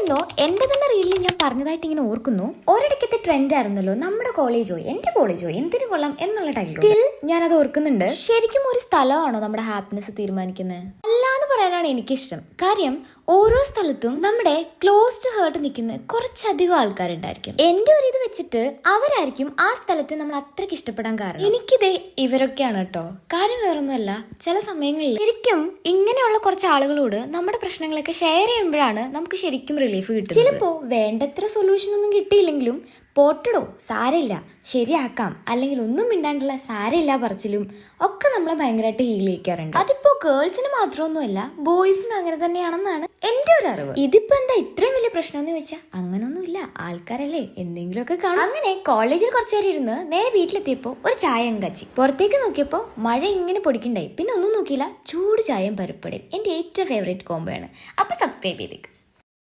എന്നോ എന്റെ തന്നെ റീലിൽ ഞാൻ പറഞ്ഞതായിട്ട് ഇങ്ങനെ ഓർക്കുന്നു. ഒരിടയ്ക്കത്തെ ട്രെൻഡ് ആയിരുന്നല്ലോ നമ്മുടെ കോളേജോ എന്റെ കോളേജോ എന്തിനു കൊള്ളാം എന്നുള്ള ടൈറ്റിൽ. സ്റ്റിൽ ഞാനത് ഓർക്കുന്നുണ്ട്. ശരിക്കും ഒരു സ്ഥലമാണോ നമ്മുടെ ഹാപ്പിനെസ് തീരുമാനിക്കുന്നത്? അല്ലാന്ന് പറയാനാണ് എനിക്കിഷ്ടം. കാര്യം ഓരോ സ്ഥലത്തും നമ്മുടെ ക്ലോസ് ടു ഹേർട്ട് നിൽക്കുന്ന കുറച്ചധികം ആൾക്കാരുണ്ടായിരിക്കും. എന്റെ ഒരു ഇത് വെച്ചിട്ട് അവരായിരിക്കും ആ സ്ഥലത്ത് നമ്മൾ അത്രയ്ക്ക് ഇഷ്ടപ്പെടാൻ കാരണം. എനിക്കിതേ ഇവരൊക്കെയാണ് കേട്ടോ. കാര്യം വേറൊന്നുമല്ല, ചില സമയങ്ങളിൽ ശരിക്കും ഇങ്ങനെയുള്ള കുറച്ച് ആളുകളോട് നമ്മുടെ പ്രശ്നങ്ങളൊക്കെ ഷെയർ ചെയ്യുമ്പോഴാണ് നമുക്ക് ശരിക്കും റിലീഫ് കിട്ടും. ചിലപ്പോ വേണ്ടത്ര സൊല്യൂഷൻ ഒന്നും കിട്ടിയില്ലെങ്കിലും പോട്ടടോ സാരമില്ല ശരിയാക്കാം, അല്ലെങ്കിൽ ഒന്നും മിണ്ടാണ്ടുള്ള സാരമില്ല പറച്ചിലും ഒക്കെ നമ്മളെ ഭയങ്കരമായിട്ട് ഹീൽ ചെയ്യിക്കാറുണ്ട്. അതിപ്പോ ഗേൾസിന് മാത്രമൊന്നുമല്ല, ബോയ്സിനും അങ്ങനെ തന്നെയാണെന്നാണ് എന്റെ ഒരു അറിവ്. ഇതിപ്പോ എന്താ ഇത്രയും വലിയ പ്രശ്നം എന്ന് ചോദിച്ചാൽ അങ്ങനൊന്നുമില്ല, ആൾക്കാരല്ലേ എന്തെങ്കിലുമൊക്കെ കാണും. അങ്ങനെ കോളേജിൽ കുറച്ചു നേരം ഇരുന്ന് നേരെ വീട്ടിലെത്തിയപ്പോ ഒരു ചായ കാച്ചി പുറത്തേക്ക് നോക്കിയപ്പോ മഴ ഇങ്ങനെ പൊടിക്കണ്ടായി. പിന്നെ ഒന്നും നോക്കിയില്ല, ചൂട് ചായയും പരിപ്പടയും എന്റെ ഏറ്റവും ഫേവറേറ്റ് കോംബോ ആണ്. അപ്പൊ സബ്സ്ക്രൈബ് ചെയ്തേക്ക്.